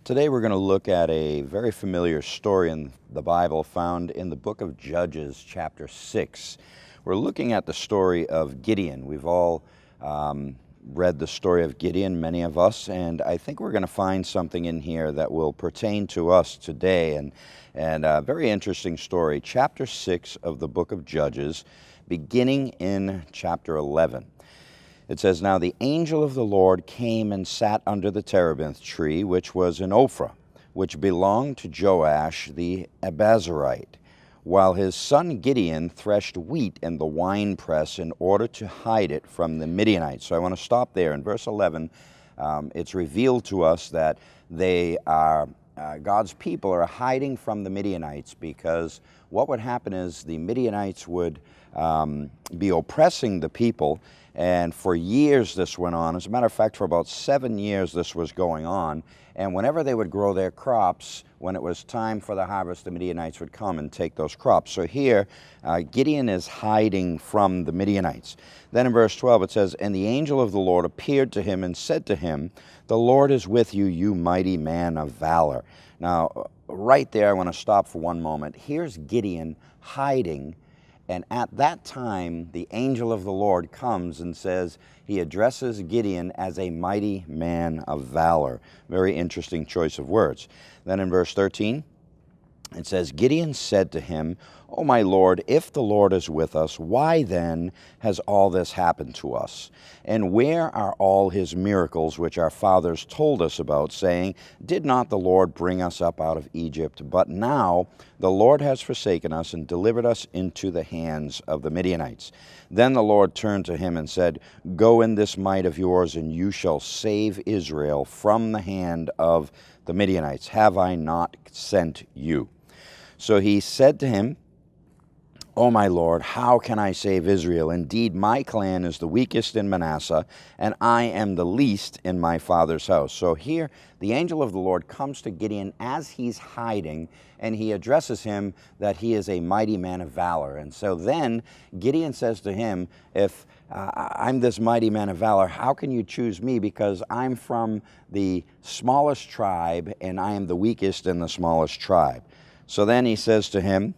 Today we're going to look at a very familiar story in the Bible found in the book of Judges, chapter 6. We're looking at the story of Gideon. We've all read the story of Gideon, many of us, and I think we're going to find something in here that will pertain to us today. And a very interesting story, chapter 6 of the book of Judges, beginning in chapter 11. It says, "Now the angel of the Lord came and sat under the terebinth tree, which was in Ophrah, which belonged to Joash the Abiezrite, while his son Gideon threshed wheat in the winepress in order to hide it from the Midianites." So I want to stop there. In verse 11, it's revealed to us that they are, God's people are hiding from the Midianites, because what would happen is the Midianites would be oppressing the people. And for years this went on. As a matter of fact, for about 7 years this was going on. And whenever they would grow their crops, when it was time for the harvest, the Midianites would come and take those crops. So here, Gideon is hiding from the Midianites. Then in verse 12 it says, "And the angel of the Lord appeared to him and said to him, 'The Lord is with you, you mighty man of valor.'" Now, right there I want to stop for one moment. Here's Gideon hiding. And at that time, the angel of the Lord comes and says, he addresses Gideon as a mighty man of valor. Very interesting choice of words. Then in verse 13, it says, "Gideon said to him, 'O my Lord, if the Lord is with us, why then has all this happened to us? And where are all his miracles which our fathers told us about, saying, Did not the Lord bring us up out of Egypt? But now the Lord has forsaken us and delivered us into the hands of the Midianites.' Then the Lord turned to him and said, 'Go in this might of yours, and you shall save Israel from the hand of the Midianites. Have I not sent you?' So he said to him, 'O my Lord, how can I save Israel? Indeed, my clan is the weakest in Manasseh, and I am the least in my father's house.'" So here, the angel of the Lord comes to Gideon as he's hiding, and he addresses him that he is a mighty man of valor. And so then Gideon says to him, "If I'm this mighty man of valor, how can you choose me? Because I'm from the smallest tribe, and I am the weakest in the smallest tribe." So then he says to him,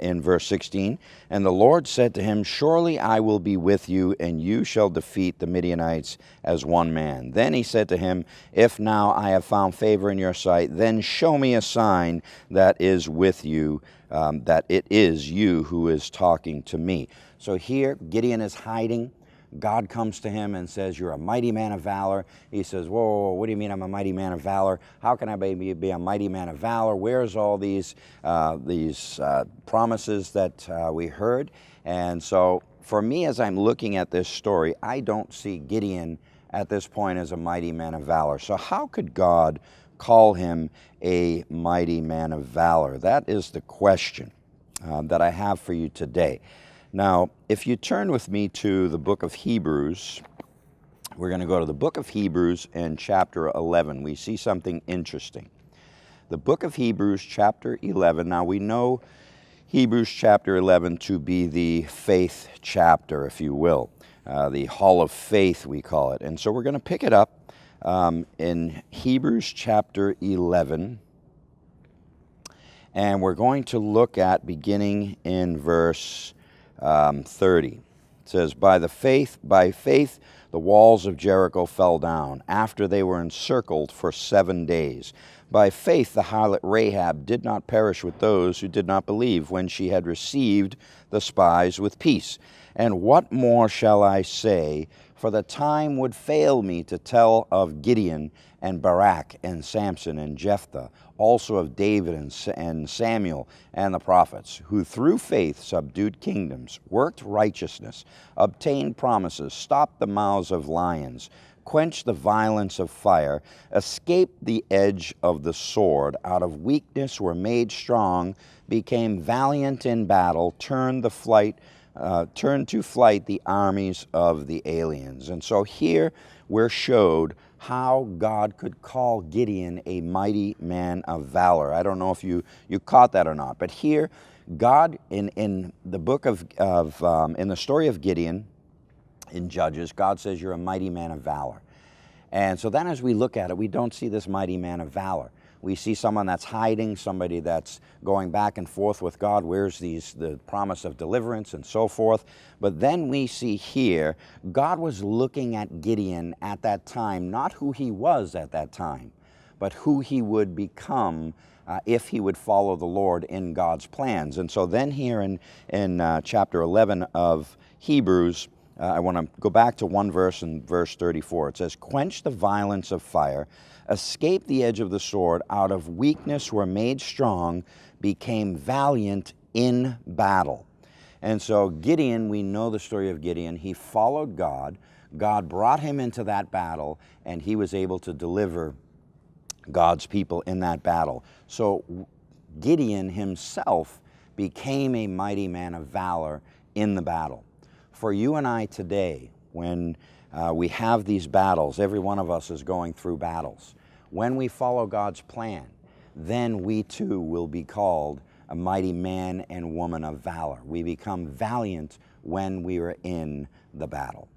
in verse 16, "And the Lord said to him, Surely I will be with you, and you shall defeat the Midianites as one man. Then he said to him, If now I have found favor in your sight, then show me a sign that is with you, that it is you who is talking to me." So here Gideon is hiding. God comes to him and says, "You're a mighty man of valor." He says, "Whoa, what do you mean I'm a mighty man of valor? How can I be a mighty man of valor? Where's all these promises that we heard?" And so for me, as I'm looking at this story, I don't see Gideon at this point as a mighty man of valor. So how could God call him a mighty man of valor? That is the question that I have for you today. Now, if you turn with me to the book of Hebrews, we're going to go to the book of Hebrews and chapter 11. We see something interesting. The book of Hebrews, chapter 11. Now, we know Hebrews chapter 11 to be the faith chapter, if you will. The hall of faith, we call it. And so we're going to pick it up in Hebrews chapter 11. And we're going to look at beginning in verse 30. It says, by faith, the walls of Jericho fell down after they were encircled for 7 days. By faith, the harlot Rahab did not perish with those who did not believe when she had received the spies with peace. And what more shall I say? For the time would fail me to tell of Gideon and Barak and Samson and Jephthah, also of David and Samuel and the prophets, who through faith subdued kingdoms, worked righteousness, obtained promises, stopped the mouths of lions, quenched the violence of fire, escaped the edge of the sword, out of weakness were made strong, became valiant in battle, turned to flight the armies of the aliens. And so here we're showed how God could call Gideon a mighty man of valor. I don't know if you caught that or not, but here God in the book in the story of Gideon in Judges, God says you're a mighty man of valor. And so then as we look at it, we don't see this mighty man of valor. We see someone that's hiding, somebody that's going back and forth with God. Where's the promise of deliverance and so forth? But then we see here, God was looking at Gideon at that time, not who he was at that time, but who he would become if he would follow the Lord in God's plans. And so then here in chapter 11 of Hebrews, I want to go back to one verse in verse 34. It says, "Quench the violence of fire, escape the edge of the sword, out of weakness were made strong, became valiant in battle." And so Gideon, we know the story of Gideon. He followed God. God brought him into that battle, and he was able to deliver God's people in that battle. So Gideon himself became a mighty man of valor in the battle. For you and I today, when we have these battles, every one of us is going through battles. When we follow God's plan, then we too will be called a mighty man and woman of valor. We become valiant when we are in the battle.